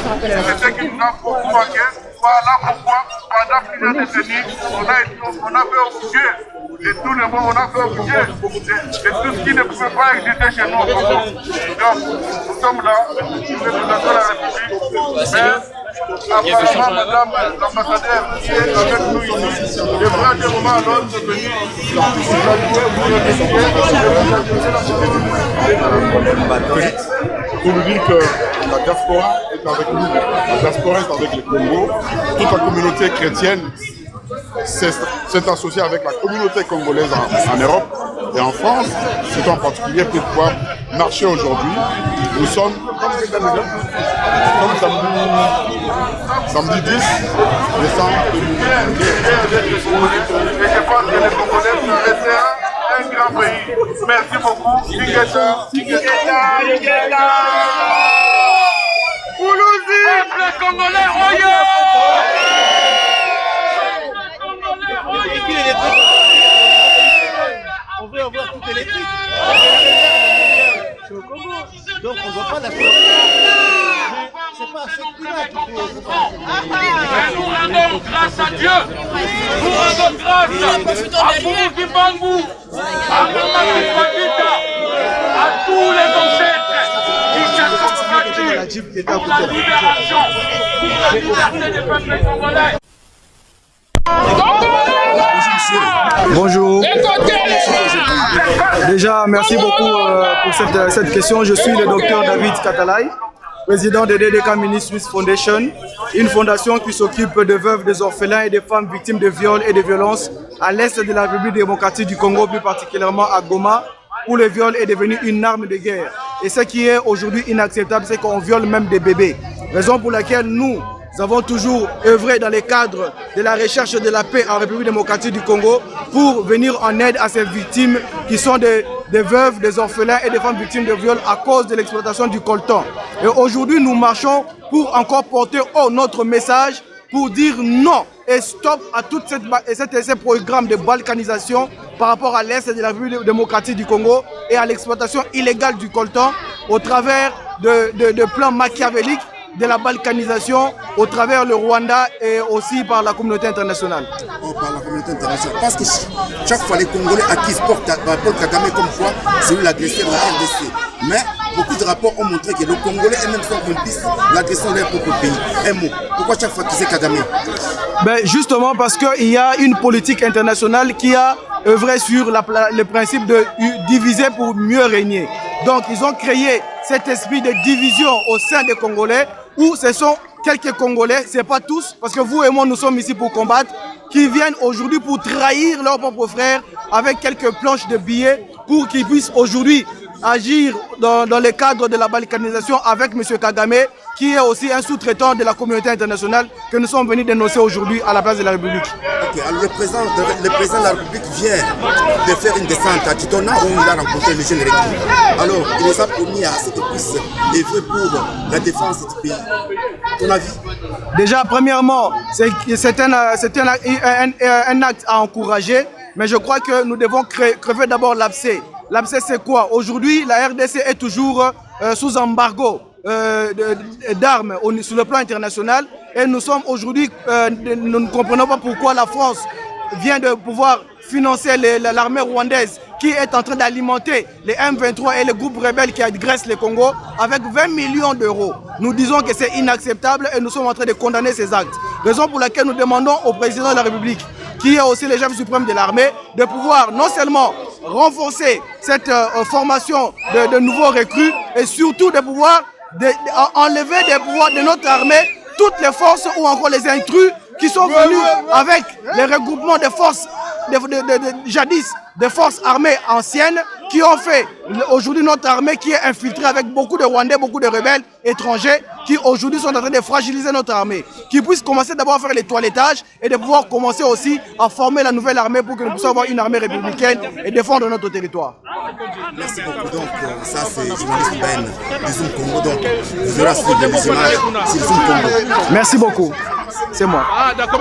ce qui nous a beaucoup manqué. Voilà pourquoi, pendant plusieurs décennies, on a fait obligé de tout le monde, on a fait obligé de tout ce qui ne pouvait pas exister chez nous. Donc, nous sommes là, nous représentons la République, mais apparemment, madame l'ambassadeur qui est avec nous ici, devra de moment à l'autre venir pour nous dire que la diaspora est avec nous, la diaspora est avec le Congo, toute la communauté chrétienne s'est associée avec la communauté congolaise en Europe et en France, c'est en particulier pour pouvoir marcher aujourd'hui. Nous sommes samedi 10 décembre 2022. Et je pense que les Congolais restera un grand pays. Merci beaucoup. Ligeta. Poulouzi. Peuple congolais, oye. On veut avoir tout électrique. C'est au Congo. Donc on ne voit pas la couleur. C'est pas à ce prix-là qu'il faut. Nous rendons grâce à Dieu. Nous rendons grâce à Poulouzi Bangou, à Mamaki Fabita, à tous les ancêtres qui se sont battus pour la libération, pour la liberté des peuples congolais. Bonjour. Déjà, merci beaucoup pour cette question. Je suis le docteur David Katalay, président de DDK Ministries Foundation, une fondation qui s'occupe des veuves, des orphelins et des femmes victimes de viols et de violences à l'est de la République démocratique du Congo, plus particulièrement à Goma, où le viol est devenu une arme de guerre. Et ce qui est aujourd'hui inacceptable, c'est qu'on viole même des bébés. Raison pour laquelle nous avons toujours œuvré dans les cadres de la recherche de la paix en République démocratique du Congo pour venir en aide à ces victimes qui sont des veuves, des orphelins et des femmes victimes de viol à cause de l'exploitation du coltan. Et aujourd'hui, nous marchons pour encore porter haut notre message pour dire non et stop à tous ces programmes de balkanisation par rapport à l'Est de la République démocratique du Congo et à l'exploitation illégale du coltan au travers de plans machiavéliques de la balkanisation au travers le Rwanda et aussi par la communauté internationale. Oh, par la communauté internationale. Parce que chaque fois les Congolais accusent Paul Kagame comme quoi c'est lui l'agresseur de la RDC. Mais beaucoup de rapports ont montré que les Congolais eux-mêmes sont complices de l'agression de leur propre pays. Un mot. Pourquoi chaque fois qu'ils Kagame? Justement parce qu'il y a une politique internationale qui a œuvré sur le principe de diviser pour mieux régner. Donc ils ont créé cet esprit de division au sein des Congolais où ce sont quelques Congolais, ce n'est pas tous, parce que vous et moi nous sommes ici pour combattre, qui viennent aujourd'hui pour trahir leurs propres frères avec quelques planches de billets pour qu'ils puissent aujourd'hui agir dans le cadre de la balkanisation avec M. Kagame, qui est aussi un sous-traitant de la communauté internationale que nous sommes venus dénoncer aujourd'hui à la place de la République. Ok, alors le président de la République vient de faire une descente à Titona où il a rencontré le jeune recul. Alors, il les a promis à ce qu'ils puissent œuvrer pour la défense du pays. Ton avis? Déjà, premièrement, c'est un acte à encourager, mais je crois que nous devons crever d'abord l'abcès. L'abcès, c'est quoi? Aujourd'hui, la RDC est toujours sous embargo d'armes sur le plan international et nous sommes aujourd'hui, nous ne comprenons pas pourquoi la France vient de pouvoir financer l'armée rwandaise qui est en train d'alimenter les M23 et les groupes rebelles qui agressent le Congo avec 20 millions d'euros. Nous disons que c'est inacceptable et nous sommes en train de condamner ces actes. Raison pour laquelle nous demandons au président de la République, qui est aussi le chef suprême de l'armée, de pouvoir non seulement renforcer cette formation de nouveaux recrues et surtout de pouvoir enlever des pouvoirs de notre armée toutes les forces ou encore les intrus qui sont venus avec les regroupements de forces jadis, des forces armées anciennes qui ont fait aujourd'hui notre armée qui est infiltrée avec beaucoup de Rwandais, beaucoup de rebelles étrangers qui aujourd'hui sont en train de fragiliser notre armée. Qui puissent commencer d'abord à faire les toilettages et de pouvoir commencer aussi à former la nouvelle armée pour que nous puissions avoir une armée républicaine et défendre notre territoire. Merci beaucoup. Donc, ça c'est journaliste Ben du Zoom Congo. Donc, vous aurez suivi les images sur Zoom Congo. Merci beaucoup. C'est moi. Ah, d'accord.